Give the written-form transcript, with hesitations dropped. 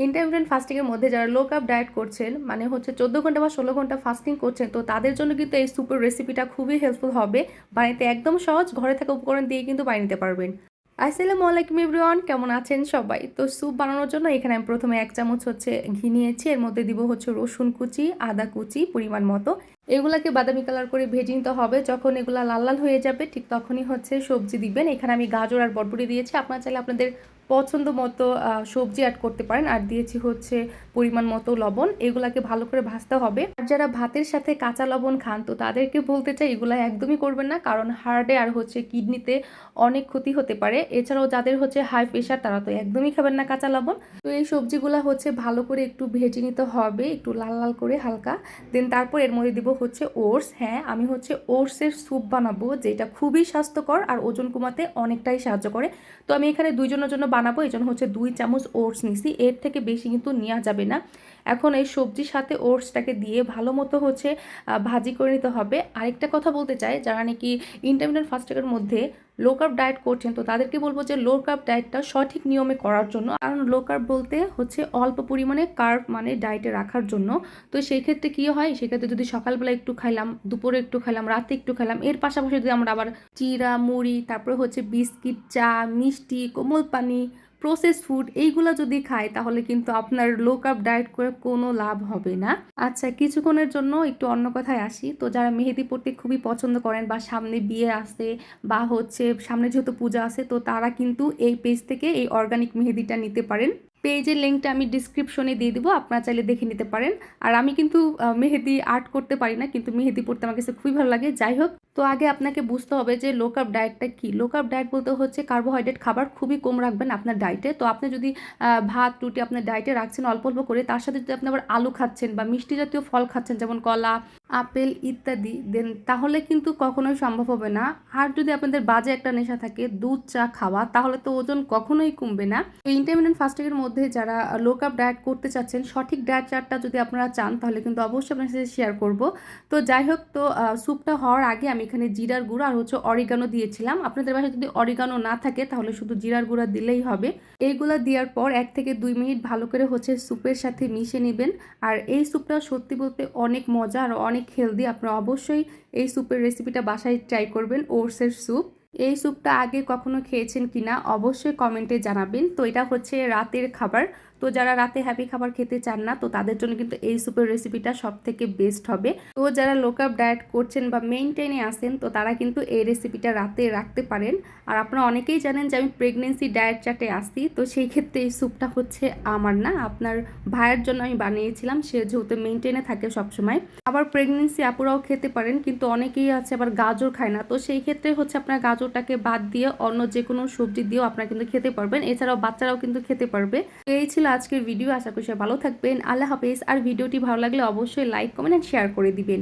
Intermittent fasting এর মধ্যে যারা লো কার্ব ডায়েট করছেন মানে হচ্ছে 14 ঘন্টা বা 16 ঘন্টা ফাস্টিং করছেন, তো তাদের জন্য কিন্তু এই সুপের রেসিপিটা খুবই হেল্পফুল হবে। বানাইতে একদম সহজ, ঘরে থাকা উপকরণ দিয়ে কিন্তু বানিয়ে নিতে পারবেন। আসসালামু আলাইকুম এভরিওয়ান, কেমন আছেন সবাই? তো স্যুপ বানানোর জন্য এখানে আমি প্রথমে 1 চামচ হচ্ছে ঘি নিয়েছি। এর মধ্যে দিব হচ্ছে রসুন কুচি, আদা কুচি পরিমাণ মতো। এগুলাকে বাদামি কালার করে ভেজে নিতে হবে। যখন এগুলা লাল লাল হয়ে যাবে ঠিক তখনই হচ্ছে সবজি দিবেন। এখানে আমি গাজর আর বরবটি দিয়েছি। আপনারা চাইলে আপনাদের পছন্দ মতো সবজি অ্যাড করতে পারেন। আর দিয়েছি হচ্ছে পরিমাণ মতো লবণ। এগুলাকে ভালো করে ভাজতে হবে। আর যারা ভাতের সাথে কাঁচা লবণ খান তো তাদেরকে বলতে চাই এগুলা একদমই করবেন না, কারণ হার্টে আর হচ্ছে কিডনিতে অনেক ক্ষতি হতে পারে। এছাড়াও যাদের হচ্ছে হাই প্রেশার তারা তো একদমই খাবেন না কাঁচা লবণ। তো এই সবজিগুলো হচ্ছে ভালো করে একটু ভেজে নিতে হবে, একটু লাল লাল করে হালকা। দেন তারপর এর মধ্যে দিব হচ্ছে ওটস। হ্যাঁ, আমি হচ্ছে ওটসের স্যুপ বানাবো, যেটা খুবই স্বাস্থ্যকর আর ওজন কমাতে অনেকটাই সাহায্য করে। তো আমি এখানে দুইজনের জন্য বানাবো, এই জন্য হচ্ছে 2 চামচ ওটস নিছি। এর থেকে বেশি কিন্তু নেওয়া যাবে না। এখন এই সবজির সাথে ওটসটাকে দিয়ে ভালো মতো হচ্ছে ভাজি করে নিতে হবে। আরেকটা কথা বলতে চাই, যারা নাকি ইন্টারমিটেন্ট ফাস্টিংয়ের মধ্যে লো কার্ব ডায়েট করছেন তো তাদেরকে বলবো যে লো কার্ব ডায়েটটা সঠিক নিয়মে করার জন্য। কারণ লো কার্ব বলতে হচ্ছে অল্প পরিমাণে কার্ব মানে ডায়েটে রাখার জন্য। তো সেই ক্ষেত্রে কী হয়, সেক্ষেত্রে যদি সকালবেলা একটু খাইলাম, দুপুরে একটু খাইলাম, রাতে একটু খাইলাম, এর পাশাপাশি যদি আমরা আবার চিরা মুড়ি, তারপরে হচ্ছে বিস্কিট, চা, মিষ্টি, কোমল পানি, প্রসেস ফুড এইগুলো যদি খায় তাহলে কিন্তু আপনার লো কার্ব ডায়েট করে কোনো লাভ হবে না। আচ্ছা, কিছুক্ষণের জন্য একটু অন্য কথায় আসি। তো যারা মেহেদি পড়তে খুবই পছন্দ করেন বা সামনে বিয়ে আসে বা হচ্ছে সামনে যেহেতু পূজা আছে, তো তারা কিন্তু এই পেজ থেকে এই অর্গানিক মেহেদিটা নিতে পারেন। পেজের লিঙ্কটা আমি ডিসক্রিপশনে দিয়ে দিব, আপনারা চাইলে দেখে নিতে পারেন। আর আমি কিন্তু মেহেদি আর্ট করতে পারি না, কিন্তু মেহেদি পড়তে আমার কাছে খুবই ভালো লাগে। যাই হোক, তো আগে আপনাকে বুঝতে হবে যে লো কার্ব ডায়েটটা কি। লো কার্ব ডায়েট বলতে হচ্ছে কার্বোহাইড্রেট খাবার খুবই কম রাখবেন আপনার ডায়েটে। তো আপনি যদি ভাত রুটি আপনার ডায়েটে রাখছেন অল্প অল্প করে, তার সাথে যদি আপনি আবার আলু খাচ্ছেন বা মিষ্টি জাতীয় ফল খাচ্ছেন যেমন কলা, আপেল ইত্যাদি, দেন তাহলে কিন্তু কখনোই সম্ভব হবে না। আর যদি আপনাদের বাজে একটা নেশা থাকে দুধ চা খাওয়া, তাহলে তো ওজন কখনোই কমবে না। তো ইন্টারমিটেন্ট ফাস্টিংয়ের মধ্যে যারা লো কার্ব ডায়েট করতে চাচ্ছেন, সঠিক ডায়েট চার্টটা যদি আপনারা চান তাহলে কিন্তু অবশ্যই আপনার সাথে শেয়ার করব। তো যাই হোক, তো স্যুপটা হওয়ার আগে আমি এখানে জিরার গুঁড়ো আর হচ্ছে অরিগানো দিয়েছিলাম। আপনাদের বাসায় যদি অরিগানো না থাকে তাহলে শুধু জিরার গুঁড়া দিলেই হবে। এইগুলো দেওয়ার পর 1 থেকে 2 মিনিট ভালো করে হচ্ছে স্যুপের সাথে মিশিয়ে নেবেন। আর এই স্যুপটা সত্যি বলতে অনেক মজা আর অনেক হেলদি। আপনারা অবশ্যই এই স্যুপের রেসিপিটা বাসায় ট্রাই করবেন, ওটসের স্যুপ। এই স্যুপটা আগে কখনো খেয়েছেন কিনা অবশ্যই কমেন্টে জানাবেন। তো এটা হচ্ছে রাতের খাবার। তো যারা রাতে হ্যাভি খাবার খেতে চান না তো তাদের জন্য কিন্তু এই স্যুপের রেসিপিটা সব থেকে বেস্ট হবে। তো যারা লো কার্ব ডায়েট করছেন বা মেইনটেইনে আসেন তো তারা কিন্তু এই রেসিপিটা রাতে রাখতে পারেন। আর আপনারা অনেকেই জানেন যে আমি প্রেগনেন্সি ডায়েট চার্টে আসি, তো সেই ক্ষেত্রে এই স্যুপটা হচ্ছে আমার না, আপনার ভাইয়ের জন্য আমি বানিয়েছিলাম। সে যেহেতু মেইনটেইনে থাকে সবসময়। আবার প্রেগনেন্সি আপুরাও খেতে পারেন, কিন্তু অনেকেই আছে আবার গাজর খায় না। তো সেই ক্ষেত্রে হচ্ছে আপনার গাজরটাকে বাদ দিয়ে অন্য যে কোনো সবজি দিয়েও আপনারা কিন্তু খেতে পারবেন। এছাড়াও বাচ্চারাও কিন্তু খেতে পারবে। তো এই ছিল আজকের ভিডিও। আশা করি সবাই ভালো থাকবেন। আল্লাহ হাফেজ। আর ভিডিওটি ভালো লাগলে অবশ্যই লাইক কমেন্ট এন্ড শেয়ার করে দিবেন।